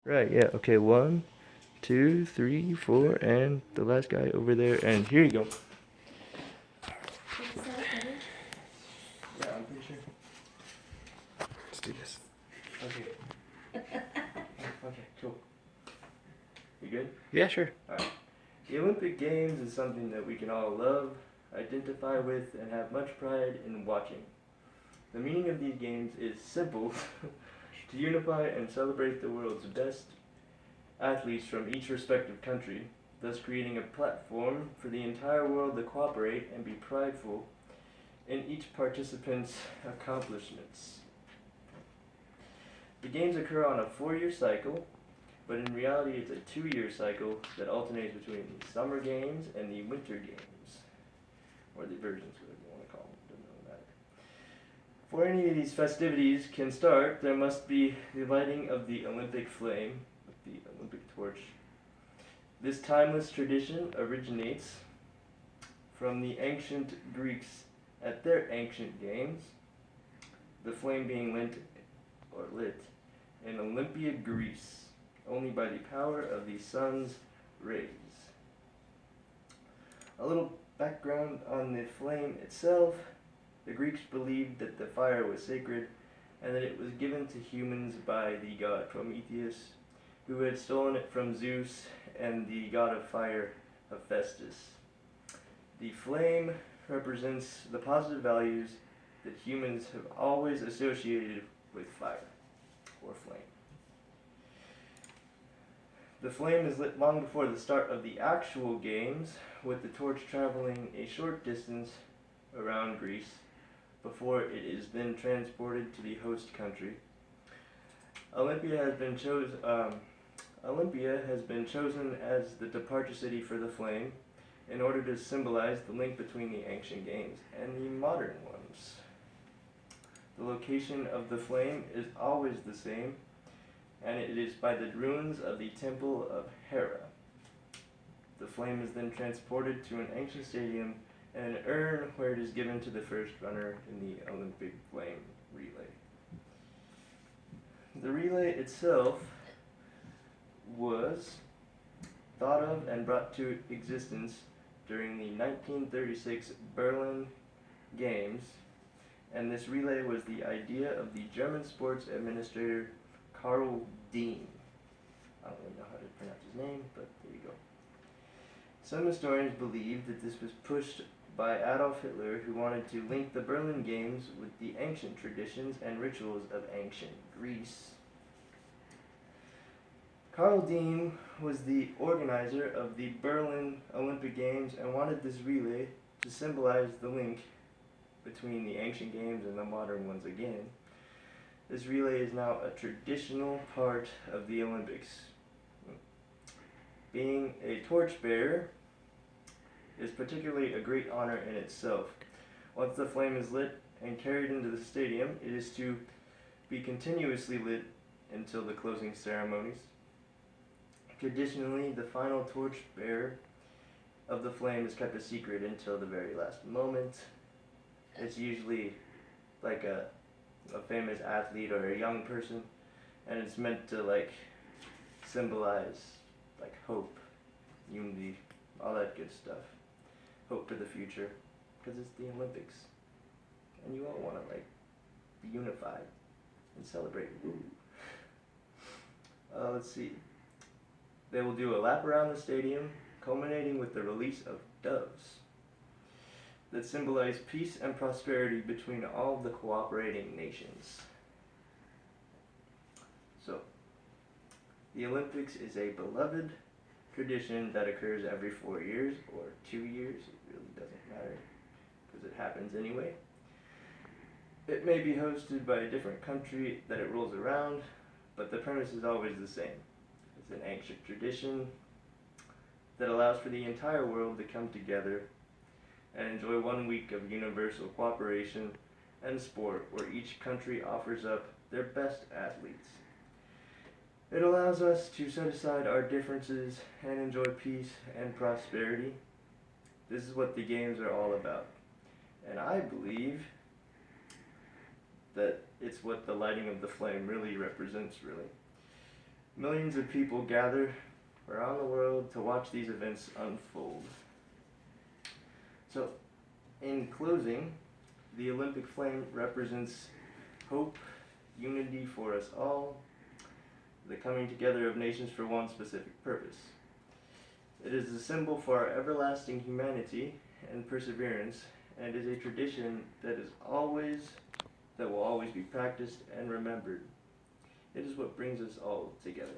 Right, yeah, okay, one, two, three, four, and the last guy over there, and here you go. Yeah, I'm pretty sure. Let's do this. Okay. Okay, cool. You good? Yeah, sure. Alright. The Olympic Games is something that we can all love, identify with, and have much pride in watching. The meaning of these games is simple to unify and celebrate the world's best athletes from each respective country, thus creating a platform for the entire world to cooperate and be prideful in each participant's accomplishments. The games occur on a 4-year cycle, but in reality it's a 2-year cycle that alternates between the summer games and the winter games, or the versions, whatever you want to call them, doesn't really matter. Before any of these festivities can start, there must be the lighting of the Olympic flame, the Olympic torch. This timeless tradition originates from the ancient Greeks at their ancient games, the flame being lit in Olympia, Greece, only by the power of the sun's rays. A little background on the flame itself. The Greeks believed that the fire was sacred and that it was given to humans by the god Prometheus, who had stolen it from Zeus and the god of fire, Hephaestus. The flame represents the positive values that humans have always associated with fire, or flame. The flame is lit long before the start of the actual games, with the torch traveling a short distance around Greece before it is then transported to the host country. Olympia has been chosen as the departure city for the flame in order to symbolize the link between the ancient games and the modern ones. The location of the flame is always the same, and it is by the ruins of the Temple of Hera. The flame is then transported to an ancient stadium and an urn where it is given to the first runner in the Olympic flame relay. The relay itself was thought of and brought to existence during the 1936 Berlin Games, and this relay was the idea of the German sports administrator Karl Diem. I don't really know how to pronounce his name, but there you go. Some historians believe that this was pushed by Adolf Hitler, who wanted to link the Berlin Games with the ancient traditions and rituals of ancient Greece. Karl Diem was the organizer of the Berlin Olympic Games and wanted this relay to symbolize the link between the ancient games and the modern ones again. This relay is now a traditional part of the Olympics. Being a torchbearer is particularly a great honor in itself. Once the flame is lit and carried into the stadium, it is to be continuously lit until the closing ceremonies. Traditionally, the final torchbearer of the flame is kept a secret until the very last moment. It's usually like a famous athlete or a young person, and it's meant to symbolize hope, unity, all that good stuff. Hope for the future, because it's the Olympics, and you all want to be unified and celebrate. Let's see. They will do a lap around the stadium, culminating with the release of doves that symbolize peace and prosperity between all the cooperating nations. So, the Olympics is a beloved tradition that occurs every 4 years or 2 years. It really doesn't matter because it happens anyway. It may be hosted by a different country that it rolls around, but the premise is always the same. It's an ancient tradition that allows for the entire world to come together and enjoy 1 week of universal cooperation and sport where each country offers up their best athletes. It allows us to set aside our differences and enjoy peace and prosperity. This is what the games are all about. And I believe that it's what the lighting of the flame really represents, really. Millions of people gather around the world to watch these events unfold. So, in closing, the Olympic flame represents hope, unity for us all, the coming together of nations for one specific purpose. It is a symbol for our everlasting humanity and perseverance, and is a tradition that will always be practiced and remembered. It is what brings us all together.